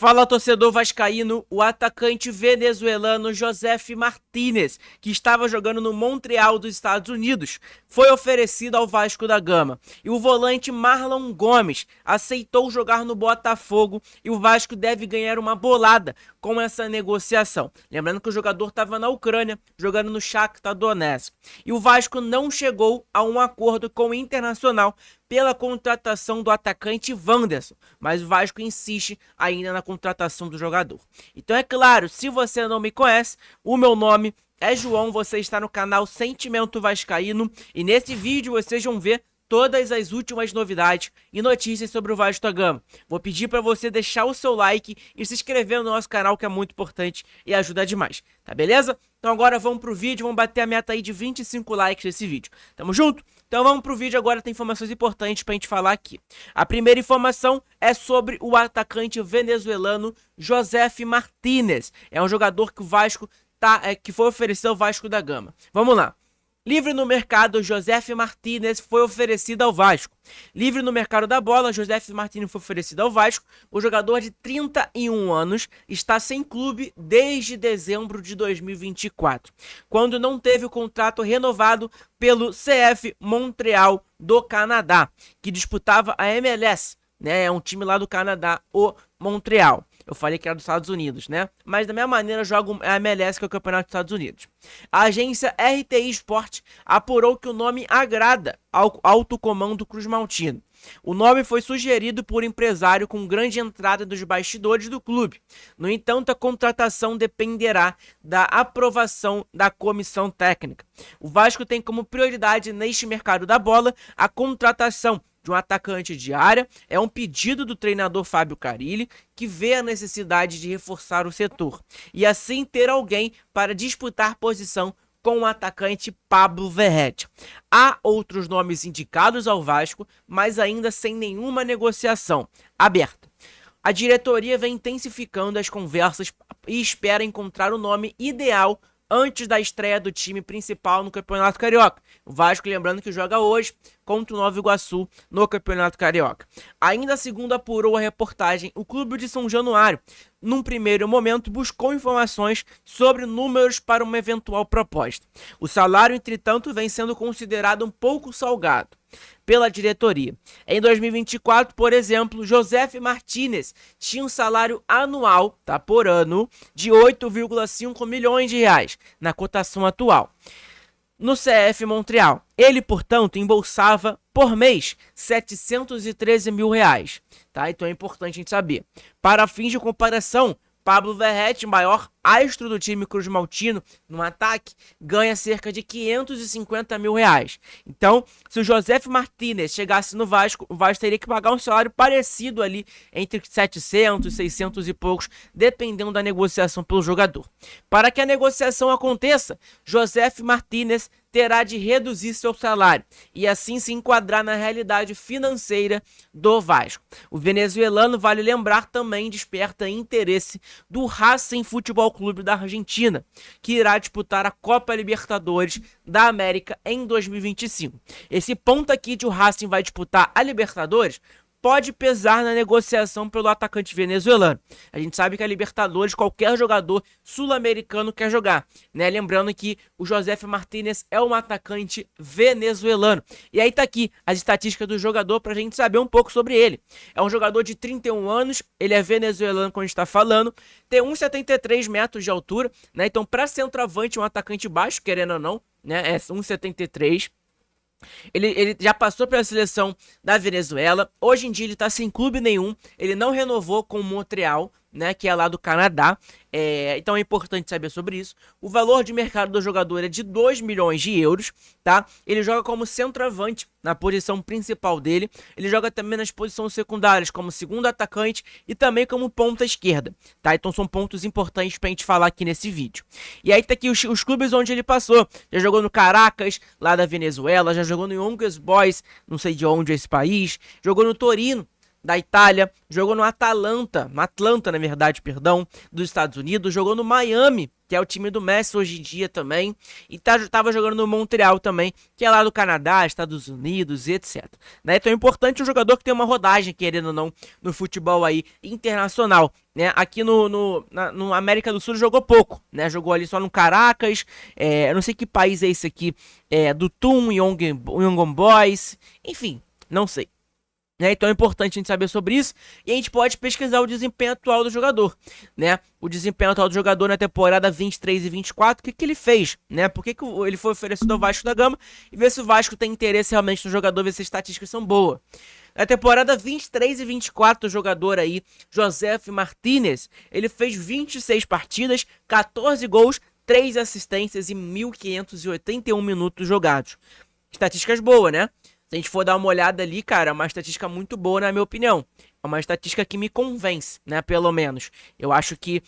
Fala, torcedor vascaíno. O atacante venezuelano Josef Martínez, que estava jogando no Montreal dos Estados Unidos, foi oferecido ao Vasco da Gama. E o volante Marlon Gomes aceitou jogar no Botafogo e o Vasco deve ganhar uma bolada com essa negociação. Lembrando que o jogador estava na Ucrânia, jogando no Shakhtar Donetsk. E o Vasco não chegou a um acordo com o Internacional pela contratação do atacante Wanderson, mas o Vasco insiste ainda na contratação do jogador. Então é claro, se você não me conhece, o meu nome é João, você está no canal Sentimento Vascaíno e nesse vídeo vocês vão ver todas as últimas novidades e notícias sobre o Vasco da Gama. Vou pedir para você deixar o seu like e se inscrever no nosso canal, que é muito importante e ajuda demais, tá beleza? Então agora vamos pro vídeo, vamos bater a meta aí de 25 likes nesse vídeo. Tamo junto? Então vamos pro vídeo agora, tem informações importantes pra gente falar aqui. A primeira informação é sobre o atacante venezuelano Josef Martínez. É um jogador que o Vasco que foi oferecido ao Vasco da Gama. Vamos lá. Livre no mercado, Josef Martínez foi oferecido ao Vasco. Livre no mercado da bola, Josef Martínez foi oferecido ao Vasco. O jogador de 31 anos está sem clube desde dezembro de 2024, quando não teve o contrato renovado pelo CF Montreal do Canadá, que disputava a MLS, né? É um time lá do Canadá, o Montreal. Eu falei que era dos Estados Unidos, né? Mas da mesma maneira joga a MLS, que é o Campeonato dos Estados Unidos. A agência RTI Sport apurou que o nome agrada ao alto comando cruzmaltino. O nome foi sugerido por empresário com grande entrada dos bastidores do clube. No entanto, a contratação dependerá da aprovação da comissão técnica. O Vasco tem como prioridade neste mercado da bola a contratação de um atacante de área. É um pedido do treinador Fábio Carille, que vê a necessidade de reforçar o setor e assim ter alguém para disputar posição com o atacante Pablo Verratti. Há outros nomes indicados ao Vasco, mas ainda sem nenhuma negociação aberta. A diretoria vem intensificando as conversas e espera encontrar o nome ideal antes da estreia do time principal no Campeonato Carioca. O Vasco, lembrando que joga hoje contra o Nova Iguaçu no Campeonato Carioca. Ainda segundo apurou a reportagem, o clube de São Januário, num primeiro momento, buscou informações sobre números para uma eventual proposta. O salário, entretanto, vem sendo considerado um pouco salgado pela diretoria. Em 2024, por exemplo, Josef Martínez tinha um salário anual, por ano, de 8,5 milhões de reais, na cotação atual, no CF Montreal. Ele, portanto, embolsava por mês 713 mil reais, Então é importante a gente saber. Para fins de comparação, Pablo Verratti, maior astro do time cruzmaltino no ataque, ganha cerca de 550 mil reais. Então, se o Josef Martínez chegasse no Vasco, o Vasco teria que pagar um salário parecido ali, entre 700, 600 e poucos, dependendo da negociação pelo jogador. Para que a negociação aconteça, Josef Martínez terá de reduzir seu salário e assim se enquadrar na realidade financeira do Vasco. O venezuelano, vale lembrar, também desperta interesse do Racing Futebol Clube da Argentina, que irá disputar a Copa Libertadores da América em 2025. Esse ponto aqui de o Racing vai disputar a Libertadores pode pesar na negociação pelo atacante venezuelano. A gente sabe que a Libertadores qualquer jogador sul-americano quer jogar, né? Lembrando que o Josef Martínez é um atacante venezuelano. E aí tá aqui as estatísticas do jogador pra gente saber um pouco sobre ele. É um jogador de 31 anos, ele é venezuelano, como a gente tá falando, tem 1,73 metros de altura, né? Então pra centroavante, um atacante baixo, querendo ou não, né? É 1,73. Ele já passou pela seleção da Venezuela. Hoje em dia ele tá sem clube nenhum. Ele não renovou com o Montreal, né, que é lá do Canadá. Então é importante saber sobre isso. O valor de mercado do jogador é de 2 milhões de euros, Ele joga como centroavante na posição principal dele. Ele joga também nas posições secundárias, como segundo atacante e também como ponta esquerda, Então são pontos importantes pra gente falar aqui nesse vídeo. E aí tá aqui os clubes onde ele passou. Já jogou no Caracas, lá da Venezuela, já jogou no Young Boys, não sei de onde é esse país, jogou no Torino, da Itália, jogou no Atlanta, na verdade, perdão, dos Estados Unidos, jogou no Miami, que é o time do Messi hoje em dia também, e tava jogando no Montreal também, que é lá do Canadá, Estados Unidos e etc. Né? Então é importante um jogador que tem uma rodagem, querendo ou não, no futebol aí internacional. Né? Aqui no América do Sul jogou pouco, né? Jogou ali só no Caracas, eu não sei que país é esse aqui, do Tum, Young Boys, enfim, não sei. Né? Então é importante a gente saber sobre isso e a gente pode pesquisar o desempenho atual do jogador, né? O desempenho atual do jogador na temporada 23 e 24, o que ele fez, né? Por que ele foi oferecido ao Vasco da Gama e ver se o Vasco tem interesse realmente no jogador, ver se as estatísticas são boas. Na temporada 23 e 24, o jogador aí, Josef Martinez, ele fez 26 partidas, 14 gols, 3 assistências e 1.581 minutos jogados. Estatísticas boas, né? Se a gente for dar uma olhada ali, cara, é uma estatística muito boa, na minha opinião. É uma estatística que me convence, né, pelo menos. Eu acho que,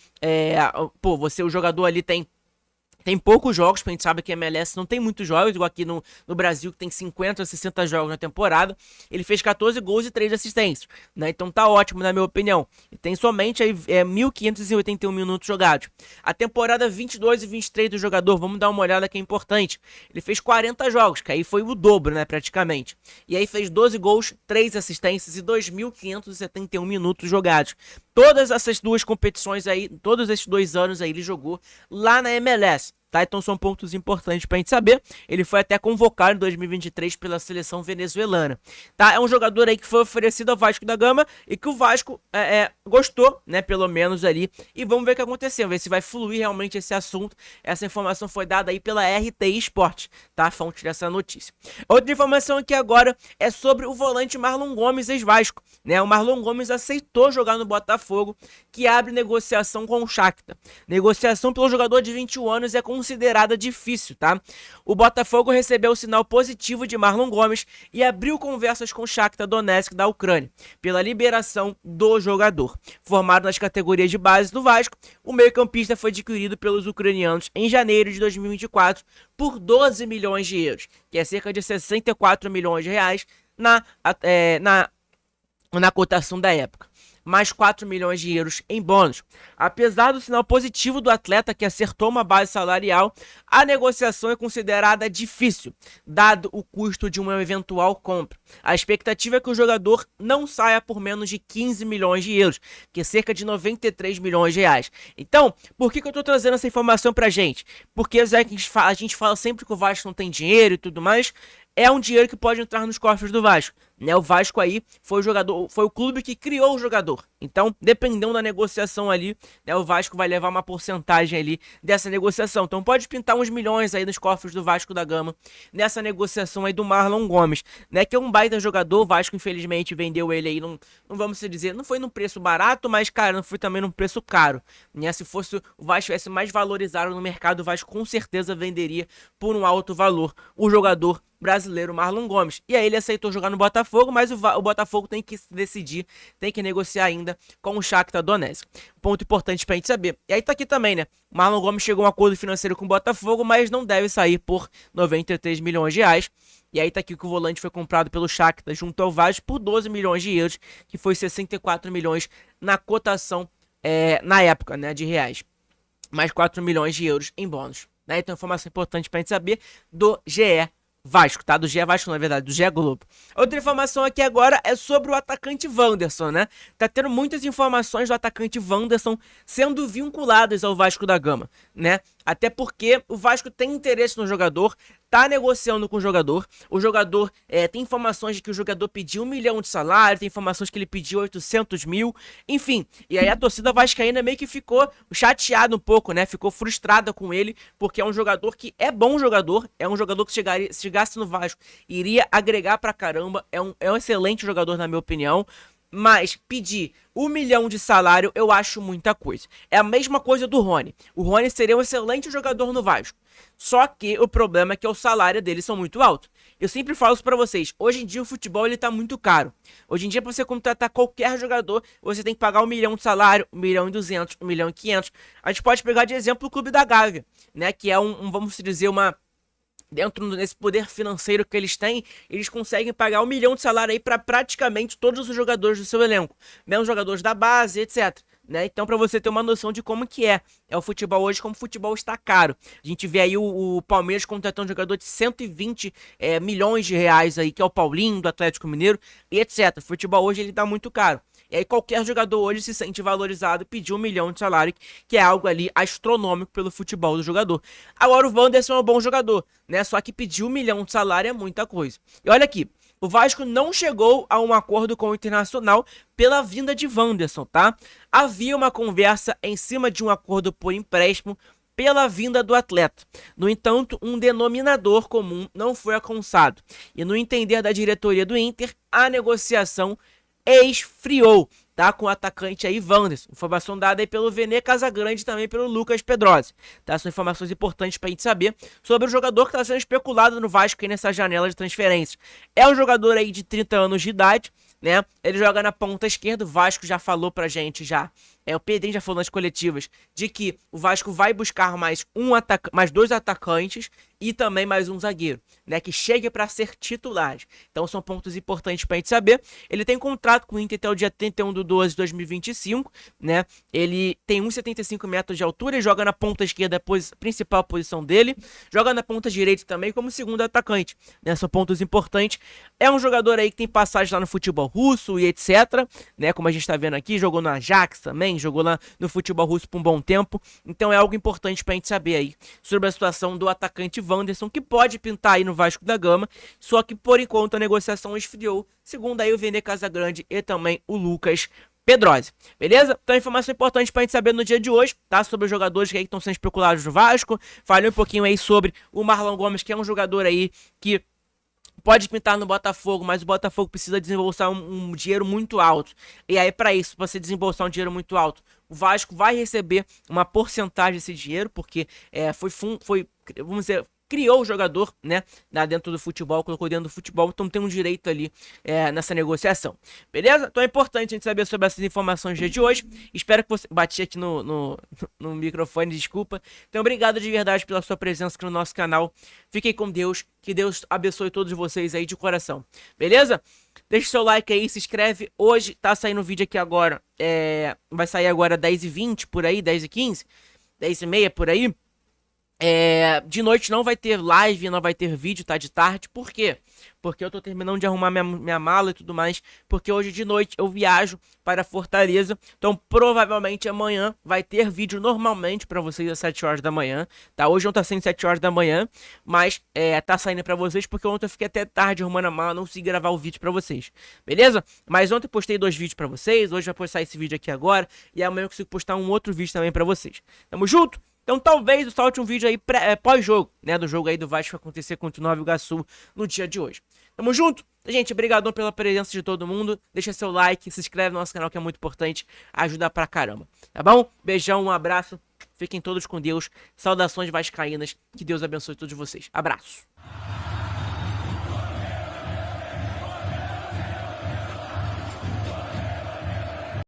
o jogador ali tem poucos jogos, porque a gente sabe que a MLS não tem muitos jogos, igual aqui no Brasil, que tem 50, 60 jogos na temporada. Ele fez 14 gols e 3 assistências, né? Então tá ótimo, na minha opinião. E tem somente aí 1.581 minutos jogados. A temporada 22 e 23 do jogador, vamos dar uma olhada que é importante. Ele fez 40 jogos, que aí foi o dobro, né, praticamente. E aí fez 12 gols, 3 assistências e 2.571 minutos jogados. Todas essas duas competições aí, todos esses 2 anos aí, ele jogou lá na MLS. Tá? Então são pontos importantes pra gente saber. Ele foi até convocado em 2023 pela seleção venezuelana. Tá? É um jogador aí que foi oferecido ao Vasco da Gama e que o Vasco gostou, né? Pelo menos ali. E vamos ver o que aconteceu, ver se vai fluir realmente esse assunto. Essa informação foi dada aí pela RTI Sport, tá? A fonte dessa notícia. Outra informação aqui agora é sobre o volante Marlon Gomes, ex-Vasco. Né? O Marlon Gomes aceitou jogar no Botafogo, que abre negociação com o Shakhtar. Negociação pelo jogador de 21 anos é considerada difícil, tá? O Botafogo recebeu o sinal positivo de Marlon Gomes e abriu conversas com o Shakhtar Donetsk da Ucrânia pela liberação do jogador. Formado nas categorias de base do Vasco, o meio-campista foi adquirido pelos ucranianos em janeiro de 2024 por 12 milhões de euros, que é cerca de 64 milhões de reais na cotação da época, mais 4 milhões de euros em bônus. Apesar do sinal positivo do atleta que acertou uma base salarial, a negociação é considerada difícil, dado o custo de uma eventual compra. A expectativa é que o jogador não saia por menos de 15 milhões de euros, que é cerca de 93 milhões de reais. Então, por que eu estou trazendo essa informação pra gente? Porque a gente fala sempre que o Vasco não tem dinheiro e tudo mais. É um dinheiro que pode entrar nos cofres do Vasco. Né? O Vasco aí foi o clube que criou o jogador. Então, dependendo da negociação ali, né, o Vasco vai levar uma porcentagem ali dessa negociação. Então, pode pintar uns milhões aí nos cofres do Vasco da Gama nessa negociação aí do Marlon Gomes, né, que é um baita jogador. O Vasco, infelizmente, vendeu ele aí, não vamos dizer, não foi num preço barato, mas, cara, não foi também num preço caro. Né? Se fosse o Vasco tivesse mais valorizado no mercado, o Vasco com certeza venderia por um alto valor o jogador brasileiro Marlon Gomes. E aí ele aceitou jogar no Botafogo, mas o Botafogo tem que decidir, tem que negociar ainda com o Shakhtar Donetsk. Ponto importante pra gente saber. E aí tá aqui também, né? O Marlon Gomes chegou a um acordo financeiro com o Botafogo, mas não deve sair por 93 milhões de reais. E aí tá aqui que o volante foi comprado pelo Shakhtar junto ao Vasco por 12 milhões de euros, que foi 64 milhões na cotação na época, né, de reais. Mais 4 milhões de euros em bônus. Né? Então, informação importante pra gente saber do GE Vasco, tá? Do GE Vasco, na verdade, do GE Globo. Outra informação aqui agora é sobre o atacante Wanderson, né? Tá tendo muitas informações do atacante Wanderson sendo vinculadas ao Vasco da Gama, né? Até porque o Vasco tem interesse no jogador, tá negociando com o jogador tem informações de que o jogador pediu 1 milhão de salário, tem informações que ele pediu 800 mil, enfim. E aí a torcida vascaína meio que ficou chateada um pouco, né? Ficou frustrada com ele, porque é um jogador que é bom jogador, é um jogador que se chegasse no Vasco iria agregar pra caramba, é um excelente jogador na minha opinião. Mas pedir 1 milhão de salário eu acho muita coisa. É a mesma coisa do Rony. O Rony seria um excelente jogador no Vasco. Só que o problema é que o salário deles são muito alto. Eu sempre falo isso pra vocês. Hoje em dia o futebol ele tá muito caro. Hoje em dia pra você contratar qualquer jogador, você tem que pagar 1 milhão de salário, 1 milhão e 200, 1 milhão e 500. A gente pode pegar de exemplo o Clube da Gávea, né? Que é vamos dizer, uma dentro desse poder financeiro que eles têm, eles conseguem pagar 1 milhão de salário aí para praticamente todos os jogadores do seu elenco, mesmo jogadores da base, etc. Né? Então, para você ter uma noção de como que é o futebol hoje, como o futebol está caro. A gente vê aí o Palmeiras contratando um jogador de 120 milhões de reais aí, que é o Paulinho, do Atlético Mineiro, e etc. O futebol hoje ele tá muito caro. E aí qualquer jogador hoje se sente valorizado e pedir 1 milhão de salário, que é algo ali astronômico pelo futebol do jogador. Agora o Wanderson é um bom jogador, né? Só que pedir 1 milhão de salário é muita coisa. E olha aqui, o Vasco não chegou a um acordo com o Internacional pela vinda de Wanderson, tá? Havia uma conversa em cima de um acordo por empréstimo pela vinda do atleta. No entanto, um denominador comum não foi alcançado. E no entender da diretoria do Inter, a negociação esfriou, tá? Com o atacante aí, Wanderson. Informação dada aí pelo Vene Casagrande e também pelo Lucas Pedrosa, tá? São informações importantes pra gente saber sobre o jogador que tá sendo especulado no Vasco aí nessa janela de transferência. É um jogador aí de 30 anos de idade, né? Ele joga na ponta esquerda, o Vasco já falou pra gente já. O Pedrinho já falou nas coletivas de que o Vasco vai buscar mais dois atacantes e também mais um zagueiro, né, que chegue para ser titular. Então são pontos importantes para a gente saber. Ele tem contrato com o Inter até o dia 31/12/2025, né? Ele tem 1,75 metros de altura e joga na ponta esquerda, principal posição dele. Joga na ponta direita também como segundo atacante, né? São pontos importantes. É um jogador aí que tem passagem lá no futebol russo e etc, né? Como a gente está vendo aqui, jogou no Ajax também, jogou lá no futebol russo por um bom tempo. Então é algo importante pra gente saber aí sobre a situação do atacante Wanderson, que pode pintar aí no Vasco da Gama, só que por enquanto a negociação esfriou, segundo aí o Vene Casagrande e também o Lucas Pedrosa. Beleza? Então informação importante pra gente saber no dia de hoje, tá? Sobre os jogadores que aí estão sendo especulados no Vasco. Falei um pouquinho aí sobre o Marlon Gomes, que é um jogador aí que pode pintar no Botafogo, mas o Botafogo precisa desembolsar um dinheiro muito alto. E aí, para isso, pra você desembolsar um dinheiro muito alto, o Vasco vai receber uma porcentagem desse dinheiro, porque vamos dizer, criou o jogador, né, dentro do futebol, colocou dentro do futebol, então tem um direito ali nessa negociação. Beleza? Então é importante a gente saber sobre essas informações no dia de hoje. Espero que você... Bati aqui no microfone, desculpa. Então obrigado de verdade pela sua presença aqui no nosso canal. Fiquem com Deus, que Deus abençoe todos vocês aí de coração. Beleza? Deixa o seu like aí, se inscreve. Hoje tá saindo o vídeo aqui agora, vai sair agora 10h20, por aí, 10h15, 10h30, por aí. De noite não vai ter live, não vai ter vídeo, tá? De tarde. Por quê? Porque eu tô terminando de arrumar minha mala e tudo mais. Porque hoje de noite eu viajo para Fortaleza. Então provavelmente amanhã vai ter vídeo normalmente pra vocês às 7 horas da manhã, tá? Hoje não tá saindo 7 horas da manhã, mas tá saindo pra vocês porque ontem eu fiquei até tarde arrumando a mala, não consegui gravar o vídeo pra vocês. Beleza? Mas ontem eu postei 2 vídeos pra vocês, hoje vai postar esse vídeo aqui agora. E amanhã eu consigo postar um outro vídeo também pra vocês. Tamo junto? Então talvez eu solte um vídeo aí pós-jogo, né, do jogo aí do Vasco que vai acontecer contra o Nova Iguaçu no dia de hoje. Tamo junto? Gente, obrigadão pela presença de todo mundo. Deixa seu like, se inscreve no nosso canal que é muito importante, ajuda pra caramba. Tá bom? Beijão, um abraço. Fiquem todos com Deus. Saudações vascaínas. Que Deus abençoe todos vocês. Abraço.